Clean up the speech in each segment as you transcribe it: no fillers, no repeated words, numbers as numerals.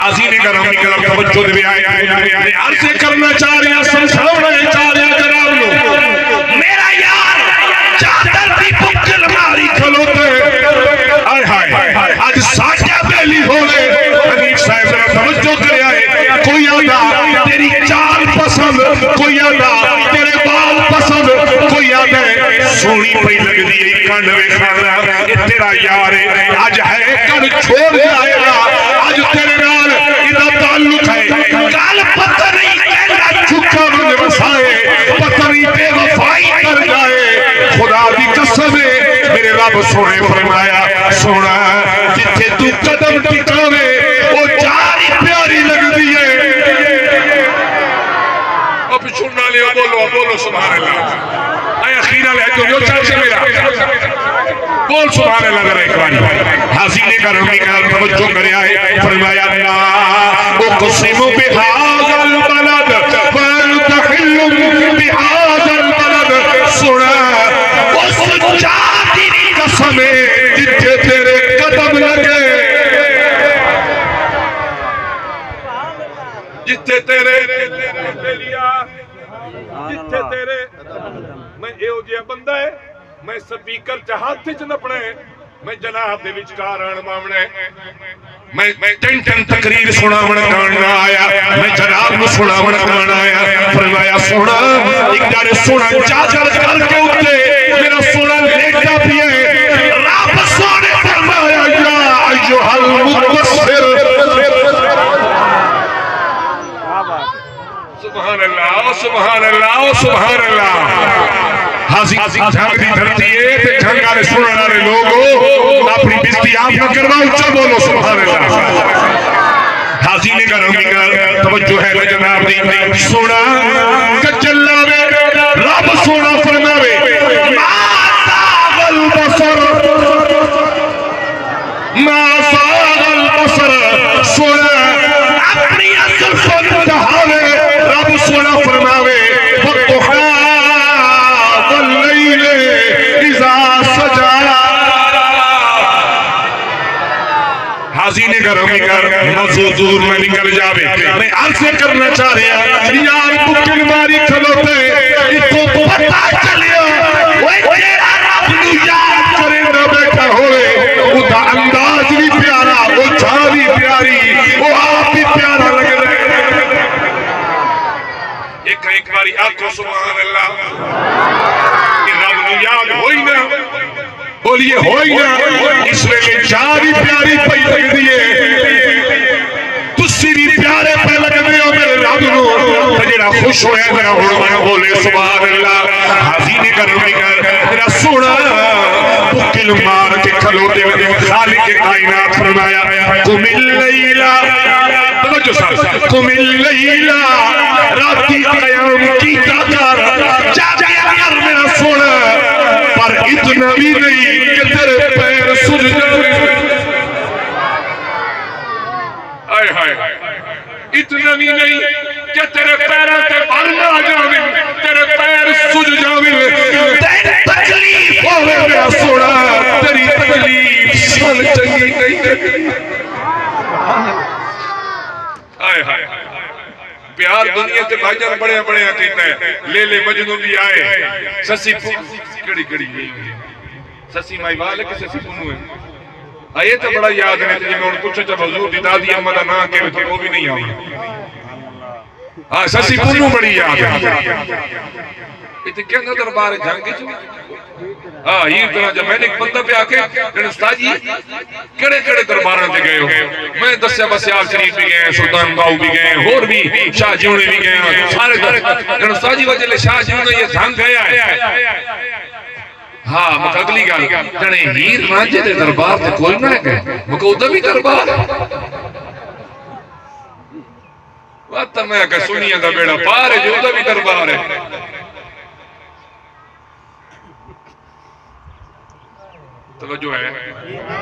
आजीने गरामी कलम तवज्जो दे आए अर्ज करना चाह रहा समझाना चाह रहा जनाब लो मेरा यार चादर दी बुक अलमारी खलोते हाय हाय आज साजा बेली होले हनीफ साहब जरा तवज्जो दे आए कोई आदा तेरी चाल पसंद कोई आदा तेरे बाल पसंद कोई आदा सोनी पई लगदी है कांड वे खाना ये तेरा यार है आज है कल छोड़ जाएगा आज तेरे नाल इदा ताल्लुक है कल पता नहीं कहना झुका मन वसाए पता नहीं बेवफाई कर जाए खुदा दी कसम है मेरे रब सोने फरमाया सोना जिथे तू कदम टिकावे वो जारी प्यारी लगदी है अब सुनना ले बोलो बोलो सुभान अल्लाह आय अखीरा ले तो जो चल से मेरा बोल सुभान अल्लाह जरा एक बार हाज़िने का रमी का तवज्जो करे आए फरमाया ना उक़सिमु बिहाज़ल बलद फतहिल्लु बिहाज़ल बलद सुना उस जाति दी कसम जिथे तेरे कदम लगे जिथे तेरे जिथे तेरे मैं एहो जिहा बंदा है मैं स्पीकर च हाथ च नपना है मैं जनाब दे विचकार आण मावना है मैं टेंशन तकरीर सुनावण गाना आया मैं जनाब नु सुनावण गाना आया फरमाया सोना एक जाने सोना चादर करके उठे मेरा सोना लेटा भी है रब सोने फरमाया या अय्युहल मुदस्सिर सुभान अल्लाह सुभान अल्लाह सुभान अल्लाह हाजी झंग दी धरती है ते झंग वाले सुनने वाले लोगो अपनी बेइज्जती आप न करवाओ उच्चा बोलो सुभान अल्लाह हाजी ने गरमी का तवज्जो है जनाब दी सोना कचल्ला में रब सोना फरमावे मातागल बसर मातागल बसर सोना अपनी अकल को दहावे रब सोना फरमावे हाज़िने गरमी कर मौजूद दूर में निकल जावे मैं अर्ज करना चाह रहा यार बुकिंग मारी खलोते इतो पता चलियो ओए तेरा रब नु याद करे ना बैठा होवे उदा अंदाज भी प्यारा वो छा भी प्यारी वो आप भी प्यारा लग रहा एक बारी आखो सुभान अल्लाह कि रब नु याद होई ना बोलिए होई ना इस वेले चाह भी प्यारी पई लगदी है तुसी भी प्यारे पे लगदे हो मेरे रब नु ते जेड़ा खुश होया जरा हुण बोले सुभान अल्लाह हाज़िने गरमी कर तेरा सोना बुकिल मार के खलोते खालिक कायनात फरमाया कुमिल लैला तवज्जो साहब कुमिल लैला राती कयाम की कर जागे कर मेरा सोना पर इतना भी नहीं कि तेरे पैर सुज जाए हाय हाय इतना भी नहीं कि तेरे पैरों पे बल ना जावे तेरे पैर सुज जावे तेरी तकलीफ होवे मेरा सोना तेरी तकलीफ सन चंगी नहीं हाय हाय प्यार दुनिया ते भाईजान बड़े बड़े कीता है ले ले मजनू भी आए ससी कड़ी कड़ी ससी माईवाल है कि ससी पुन्नू है आए तो बड़ा याद है जिवें हुण पुछो च हुजूर दी दादी अम्मा दा नाम के तो वो भी नहीं आउंदा हां ससी पुन्नू बड़ी याद है इते कहंदा दरबार जंग च हां ये तरह जब मैंने एक बंदा पे आके कहने उस्ताद जी केड़े-केड़े दरबारां ते गए हो मैं दस्या बसियाल शरीफ भी गए सुल्तान बाऊ भी गए और भी शाह जीवने भी गए सारे कहने उस्ताद जी वजले शाह जीवने ये जंग गया है हाँ मक अगली गल जने हीर रांझे दे दरबार ते कोई ना गए मक उदा भी दरबार बात मैं कह सुनिया दा बेड़ा पार है जो उदा भी दरबार है तवज्जो है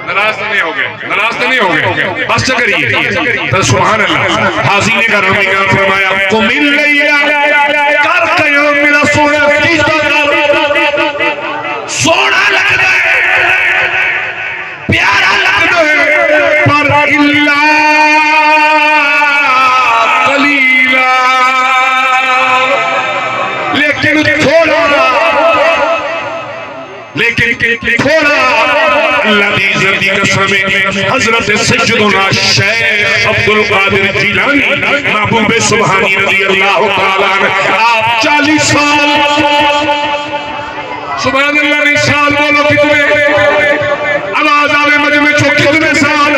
नाराज नहीं हो गए बस करिए तो सुभान अल्लाह हाज़िने का रमी का फरमाया कुमिल लैला कर कयाम मेरा सोना कीता कर सोना लगदा है प्यारा लगदा है पर इल्ला थोड़ा अल्लाह दी इज्जत दी कसम हजरत सैयदना शेख अब्दुल कादिर जिलानी महबूब सुभानी रज़ी अल्लाह तआला आप 40 साल सुभान अल्लाह ने साल बोलो कितने आवाज आवे मजमे चो कितने साल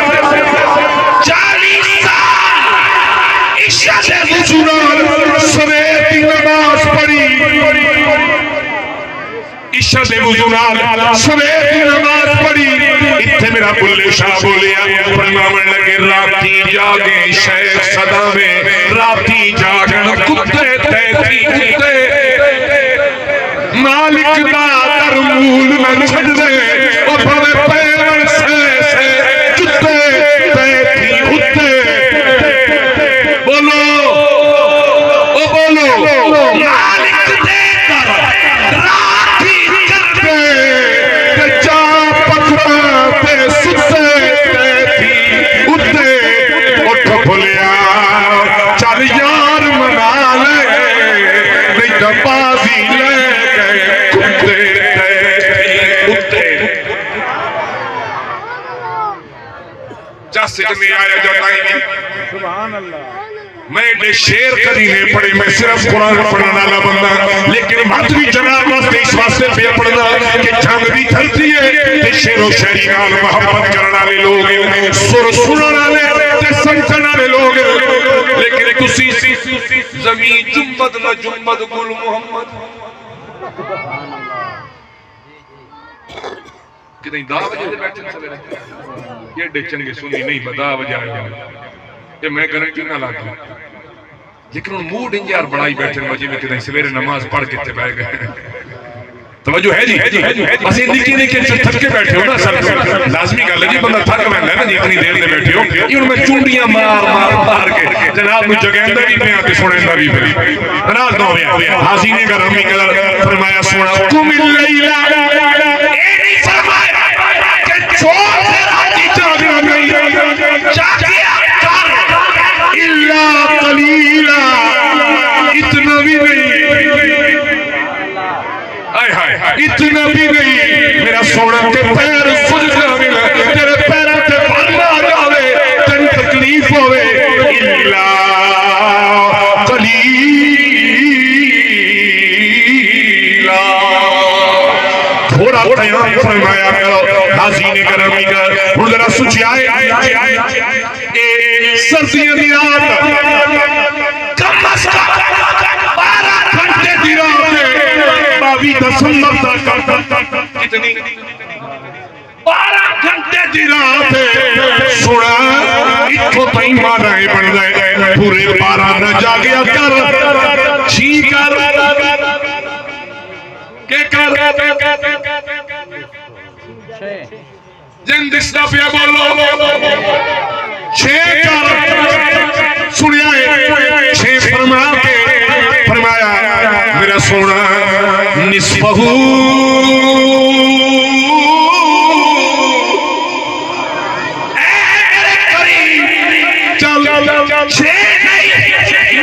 40 साल इशा से वुजूनाल सवेर की नमाज पढ़ी इशा दे वुजूनाल सवेर की नमाज पढ़ी इत्थे मेरा बुल्ले शाह बोलिया फरमावन लगे राती जागे शेख सदा में राती जागन कुत्ते तैथी कुत्ते मालिक दा तरमूल न छड़ दे ओ भवे पैर से जुत्ते तैथी कुत्ते बोलो ओ बोलो मालिक दे कर राती करते ते जा पकड़ा ते सुते तैथी कुत्ते उठ भुलिया चल यार मना ले नहीं तो बाजी ले में आया जाता ही सुभान अल्लाह मैं शेर कभी नहीं पढ़े मैं सिर्फ कुरान पढ़ने वाला बंदा लेकिन माधवी जनाब वास्ते इस वास्ते पे पढ़ना कि जंग भी थलती है ते शेरो शायरी नाल मोहब्बत करने वाले लोग सुर सुनने वाले ते समझने वाले लोग लेकिन तुसी ज़मीन जुम्मद न जुम्मद गुल मोहम्मद कि नहीं 10 बजे बैठे सवेरे ये डेचनगे सुनी नहीं 10 बजे आए ये मैं गारंटी ना लाता लेकिन उन मूड इंज यार बनाई बैठे मजे में कि सवेरे नमाज पढ़ के ते बैठ गए तवज्जो है जी असि निकी निकी थक के बैठे हो ना सर लाजमी गल है जी बंदा थक वैंदा ना जी इतनी देर से बैठे हो ये मैं चुंडियां मार के जनाब नु जगांदा भी मैं ते सुनेंदा भी फिर नाराज ना होया हाज़िने गरमी कर फरमाया सुना कुमिल लैला ए नहीं फरमाया कि छोड़ तेरा जी जागना नहीं जागिया कर इल्ला कलीला इतना भी नहीं इतना भी नहीं मेरा सोना के पैर सुज जावे तेरे पैरों ते पानी आ जावे तेन तकलीफ होवे इल्ला कलीला थोड़ा तयार फरमाया करो हाज़िने गरमी कर हुन जरा सुचियाए ए सर्दियों दी रात कम अज़ कम 12 घंटे दी रात 22 दिसंबर तक कितनी 12 घंटे दी रात सुना इत्थों ताईं माराए बन गए पूरे 12 न जागया कर छी कर के कर जन दिसदा पिया बोलो 6 कर सुनिया 6 फरमाया मेरा सोना निस्फहू चल 6 नहीं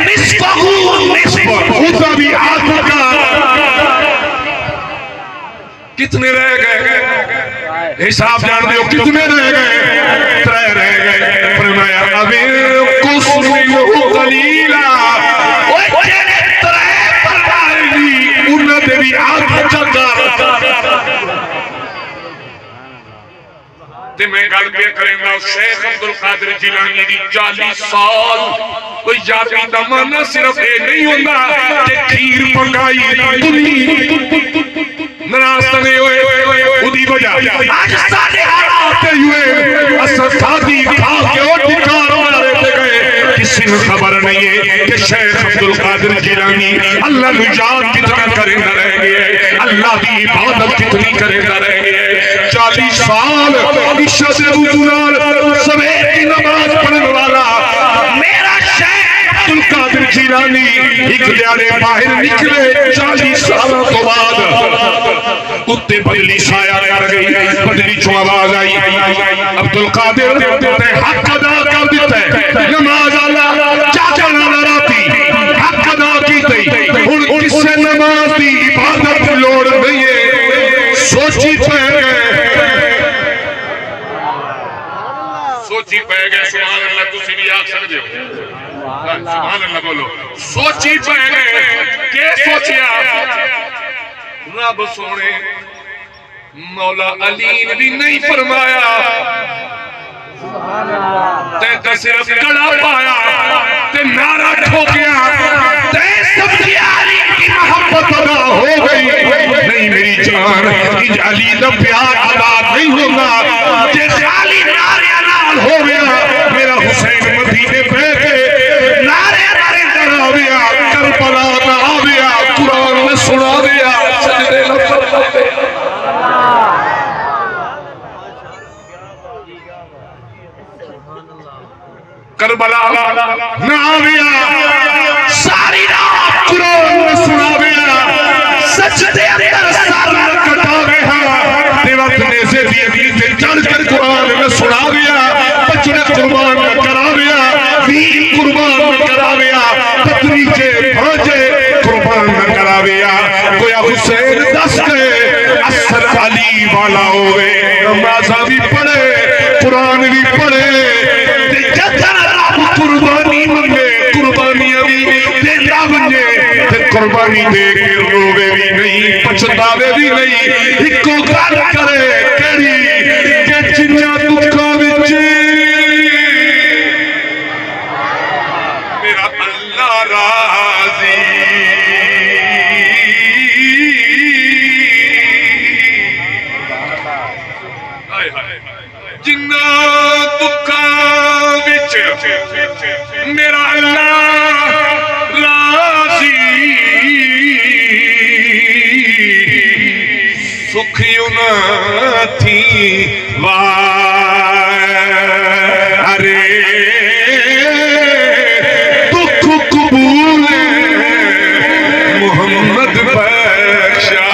निस्फहू खुदा भी आत्मा का कितने रह गए हिसाब जान दो कितने रह गए 3 रह गए फरमाया अबे कुस्मिनु कलीला भी ते मैं गल पे करेंगा शेख अब्दुल कादिर जिलानी दी 40 साल कोई यादी दा माना सिर्फ ये नहीं होंदा कि खीर पकाई दुनी नाराज तने होए उदी वजह आज साडे हालात हुए अस शादी खा के ओ ठिकार मारे ते गए किसी को खबर नहीं है कि शेख अब्दुल कादिर जिलानी अल्लाह नु याद कितना करेंदा रह गया अल्लाह की इबादत कितनी करेगा रह गया 40 साल इशा से वुजू नाल सवेर की नमाज पढ़ने वाला मेरा शेख अब्दुल कादिर जिलानी एक दिहाड़े बाहर निकले 40 सालों तो बाद उत्ते बदली साया कर गई बदली चो आवाज आई अब्दुल कादिर ते हक अदा कर दिता नमाज आला चाचा नाला राती हक अदा कीते हुन किसे नमाज दी इबादत लोड़ नहीं है सोची पे आख सकते हो? सुभान अल्लाह बोलो। सोची पे के सोचिया रब सोने मौला अली ने भी नहीं फरमाया ते सिर्फ कड़ा पाया ते नारा ठोकिया ते सबकी अली की मोहब्बत अदा हो गई। नहीं मेरी जान अली का प्यार अदा नहीं होगा जैसे अली नारे नाल हो गया। मेरा हुसैन मदीने बैठे नारे नारे डरा गया, करबला का आ गया, कुरान में सुना दिया, सजदे न करते करबला ना आविया, सारी रात कुरान में सुना दिया, सजदे अंदर सर कटा गया, देवत ने से भी चढ़ कर कुरान में सुना दिया, बचने कुर्बान करा दिया, वीर कुर्बान करा दिया, पत्नी के भांजे कुर्बान करा दिया। गोया हुसैन दस के असर अली वाला होवे, नमाज़ा भी पढ़े, कुरान भी पढ़े, कुर्बानी मंगे, कुर्बानियां भी देता बने, कुर्बानी दे के रोवे भी नहीं, पछतावे भी नहीं, इको गल करे करी के जिन्ना दुखा विच मेरा अल्लाह राजी। जिन्ना दुखा विच मेरा अल्लाह राजी, सुखी ना थी अरे दुख कबूल मोहम्मद बख्शा,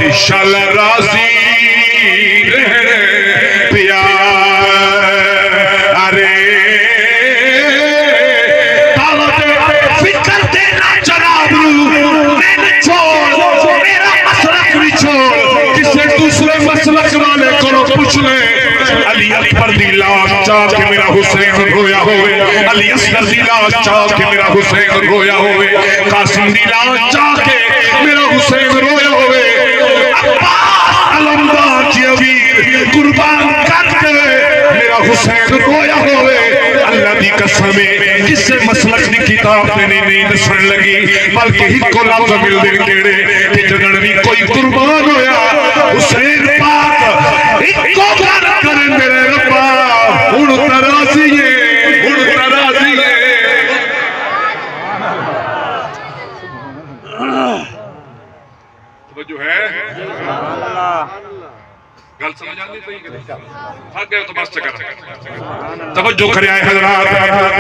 इंशाअल्लाह राजी अली अकबर दी लाश चाह के मेरा हुसैन रोया होवे, अली असगर दी लाश चाह के मेरा हुसैन रोया होवे, कासिम दी लाश चाह के मेरा हुसैन रोया होवे, अब्बास अलमदार जी अमीर कुर्बान करके मेरा हुसैन रोया होवे। अल्लाह दी कसम है किसे मसलक दी किताब ते नहीं दसन लगी, बल्कि इको लफ्ज मिलदे केड़े कि जदन भी कोई कुर्बान होया हुसैन पाक इको गल करे मेरे रब्बा हुण तराजी है, हुण तराजी है। तो जो है गल समझ आती पई कि थक गए तो बस चक्कर तवज्जो करे आए हजरात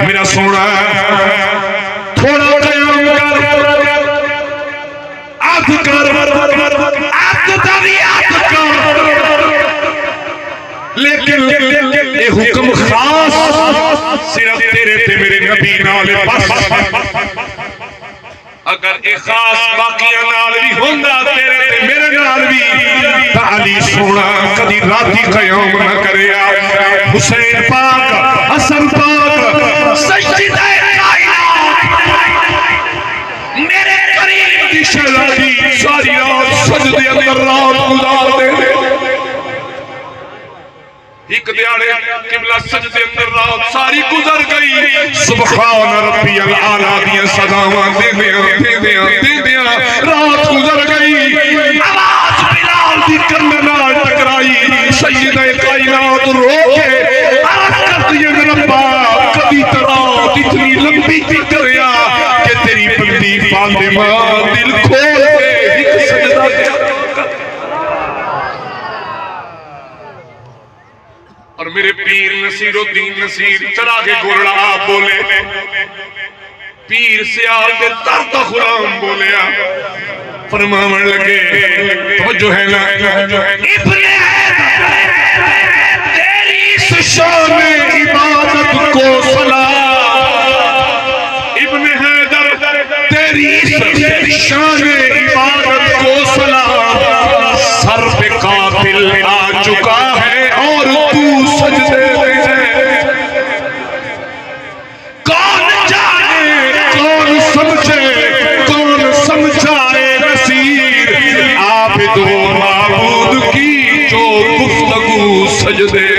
मेरा सोना थोड़ा कयाम कर आद कर लेकिन ये हुक्म खास सिर्फ तेरे ते मेरे नबी नाल बस। अगर ये खास बाकियां नाल भी होंदा तेरे ते मेरे नाल भी तां अली सोना कदी राती कयाम ना करया। हुसैन पाक हसन पाक सजदा कायनात मेरे करीम दी शहजादी सारी रात सजदे अंदर रात गुजार दे एक दिहाड़े किबला सजदे अंदर रात सारी गुजर गई। सुभान रब्बियल आला दी सदावां देंदियां रात गुजर गई। आवाज बिलाल दी कन्न नाल टकराई। सैयदा कायनात रो के अर्ज करती है रब्बा कभी रात इतनी लंबी क्यों करया कि तेरी बंदी फातिमा दिल खोल के एक सजदा और मेरे पीर नसीरुद्दीन नसीर चला के गोरड़ा आप बोले, पीर सियाल के दर्द गुलाम बोलिया फरमावन लगे तो जो है ना इब्ने तेरी शान इबादत को सलाम, इब्ने हैदर तेरी शान इबादत को सलाम, सर पे कातिल आ चुका है और तू सजदे में है। सजदे